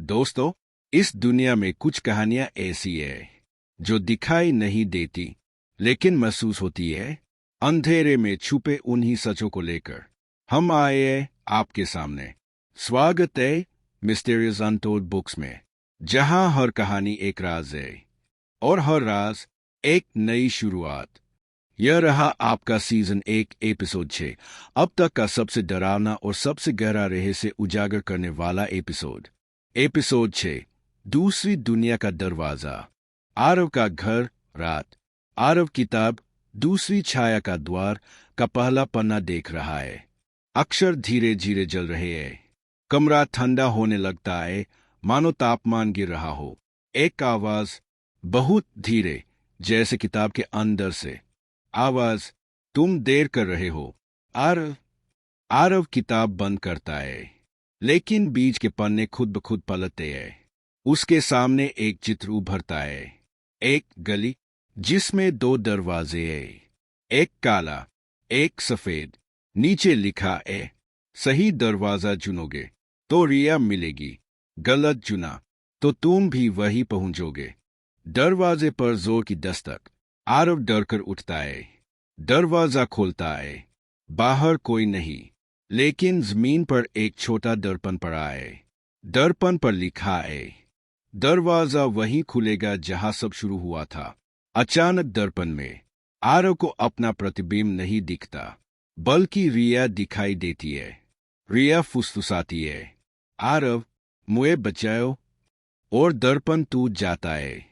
दोस्तों, इस दुनिया में कुछ कहानियां ऐसी है जो दिखाई नहीं देती लेकिन महसूस होती है। अंधेरे में छुपे उन्हीं सचों को लेकर हम आए हैं आपके सामने। स्वागत है मिस्टीरियस अनटोल्ड बुक्स में, जहां हर कहानी एक राज है और हर राज एक नई शुरुआत। यह रहा आपका सीजन 1 एपिसोड 6, अब तक का सबसे डरावना और सबसे गहरा रहस्य उजागर करने वाला एपिसोड। एपिसोड 6, दूसरी दुनिया का दरवाजा। आरव का घर, रात। आरव किताब दूसरी छाया का द्वार का पहला पन्ना देख रहा है। अक्षर धीरे धीरे जल रहे हैं। कमरा ठंडा होने लगता है, मानो तापमान गिर रहा हो। एक आवाज, बहुत धीरे, जैसे किताब के अंदर से। आवाज, तुम देर कर रहे हो आरव। आरव किताब बंद करता है, लेकिन बीच के पन्ने खुद ब खुद पलटते हैं। उसके सामने एक चित्र उभरता है। एक गली जिसमें 2 दरवाजे हैं, एक काला, एक सफेद। नीचे लिखा है, सही दरवाजा चुनोगे तो रिया मिलेगी, गलत चुना तो तुम भी वही पहुंचोगे। दरवाजे पर जोर की दस्तक। आरव डरकर उठता है। दरवाजा खोलता है। बाहर कोई नहीं, लेकिन जमीन पर एक छोटा दर्पण पड़ा है। दर्पण पर लिखा है, दरवाजा वहीं खुलेगा जहां सब शुरू हुआ था। अचानक दर्पण में आरव को अपना प्रतिबिंब नहीं दिखता, बल्कि रिया दिखाई देती है। रिया फुसफुसाती है, आरव, मुझे बचाओ। और दर्पण टूट जाता है।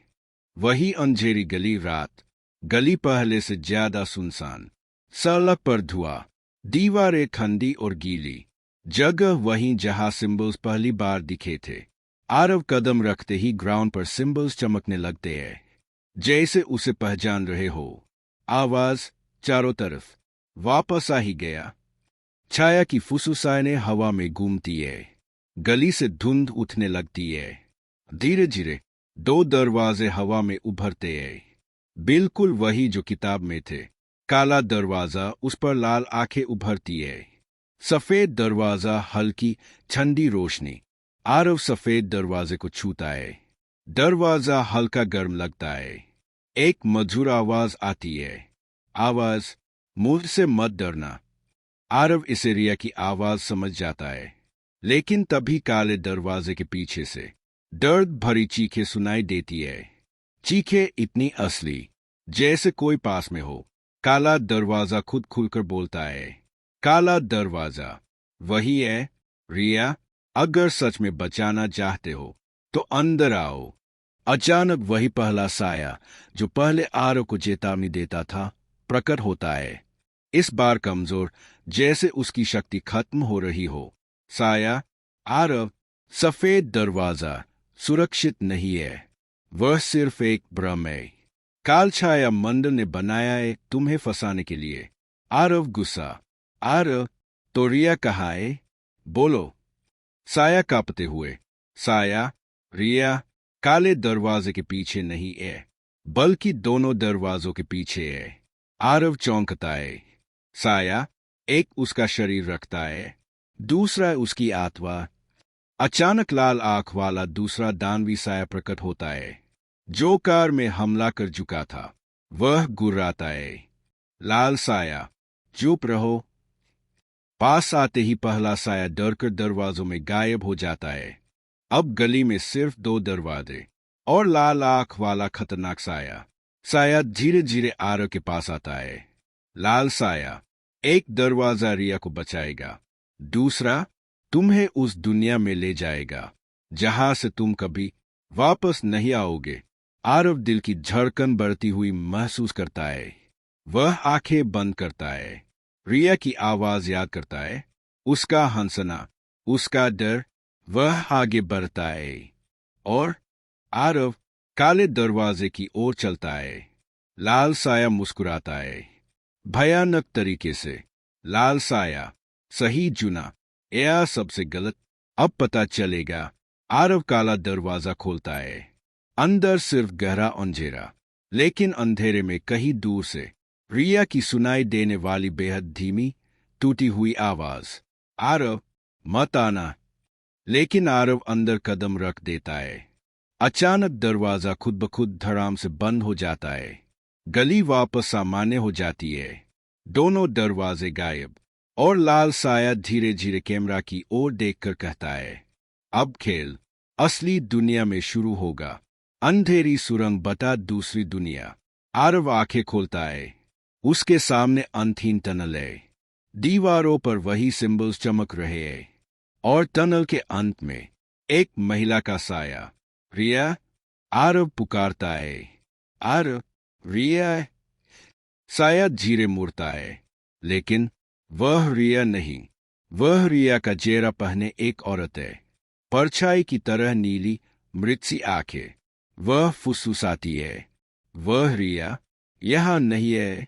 वही अंधेरी गली, रात। गली पहले से ज्यादा सुनसान। सड़क पर धुआं, दीवारें ठंडी और गीली। जगह वहीं जहां सिंबल्स पहली बार दिखे थे। आरव कदम रखते ही ग्राउंड पर सिंबल्स चमकने लगते हैं, जैसे उसे पहचान रहे हो। आवाज चारों तरफ, वापस आ ही गया। छाया की फुसफुसाहटें हवा में घूमती है। गली से धुंध उठने लगती है। धीरे धीरे 2 दरवाजे हवा में उभरते हैं, बिल्कुल वही जो किताब में थे। काला दरवाजा, उस पर लाल आंखें उभरती है। सफेद दरवाजा, हल्की ठंडी रोशनी। आरव सफेद दरवाजे को छूता है। दरवाजा हल्का गर्म लगता है। एक मधुर आवाज आती है, आवाज, मुझसे मत डरना। आरव इसे रिया की आवाज समझ जाता है, लेकिन तभी काले दरवाजे के पीछे से दर्द भरी चीखें सुनाई देती है। चीखें इतनी असली, जैसे कोई पास में हो। काला दरवाजा खुद खुलकर बोलता है। काला दरवाजा, वही है रिया, अगर सच में बचाना चाहते हो तो अंदर आओ। अचानक वही पहला साया जो पहले आरव को चेतावनी देता था, प्रकट होता है। इस बार कमजोर, जैसे उसकी शक्ति खत्म हो रही हो। साया, आरव, सफेद दरवाजा सुरक्षित नहीं है, वह सिर्फ एक भ्रम है। कालछाया मंडल ने बनाया है तुम्हें फंसाने के लिए। आरव गुस्सा, आरव, तो रिया कहाँ है? बोलो। साया कांपते हुए, साया, रिया काले दरवाजे के पीछे नहीं है, बल्कि दोनों दरवाजों के पीछे है। आरव चौंकता है। साया, एक उसका शरीर रखता है, दूसरा उसकी आत्मा। अचानक लाल आंख वाला दूसरा दानवी साया प्रकट होता है, जो कार में हमला कर चुका था। वह गुर्राता है। लाल साया, चुप रहो। पास आते ही पहला साया डरकर दरवाजों में गायब हो जाता है। अब गली में सिर्फ 2 दरवाजे और लाल आंख वाला खतरनाक साया। साया धीरे धीरे आरव के पास आता है। लाल साया, एक दरवाजा रिया को बचाएगा, दूसरा तुम्हें उस दुनिया में ले जाएगा जहां से तुम कभी वापस नहीं आओगे। आरव दिल की धड़कन बढ़ती हुई महसूस करता है। वह आंखें बंद करता है। रिया की आवाज याद करता है, उसका हंसना, उसका डर। वह आगे बढ़ता है और आरव काले दरवाजे की ओर चलता है। लाल साया मुस्कुराता है, भयानक तरीके से। लाल साया, सही चुना या सबसे गलत, अब पता चलेगा। आरव काला दरवाजा खोलता है। अंदर सिर्फ गहरा अंधेरा, लेकिन अंधेरे में कहीं दूर से रिया की सुनाई देने वाली बेहद धीमी, टूटी हुई आवाज, आरव, मत आना। लेकिन आरव अंदर कदम रख देता है। अचानक दरवाजा खुद ब खुद धड़ाम से बंद हो जाता है। गली वापस सामान्य हो जाती है। दोनों दरवाजे गायब और लाल साया धीरे धीरे कैमरा की ओर देखकर कहता है, अब खेल असली दुनिया में शुरू होगा। अंधेरी सुरंग बता दूसरी दुनिया। आरव आंखें खोलता है। उसके सामने अंतहीन टनल है। दीवारों पर वही सिंबल्स चमक रहे हैं और टनल के अंत में एक महिला का साया। रिया। आरव पुकारता है, आरव, रिया। साया धीरे मुड़ता है, लेकिन वह रिया नहीं। वह रिया का चेहरा पहने एक औरत है, परछाई की तरह नीली मृत सी आंखें। वह फुसफुसाती है, वह रिया यहाँ नहीं है।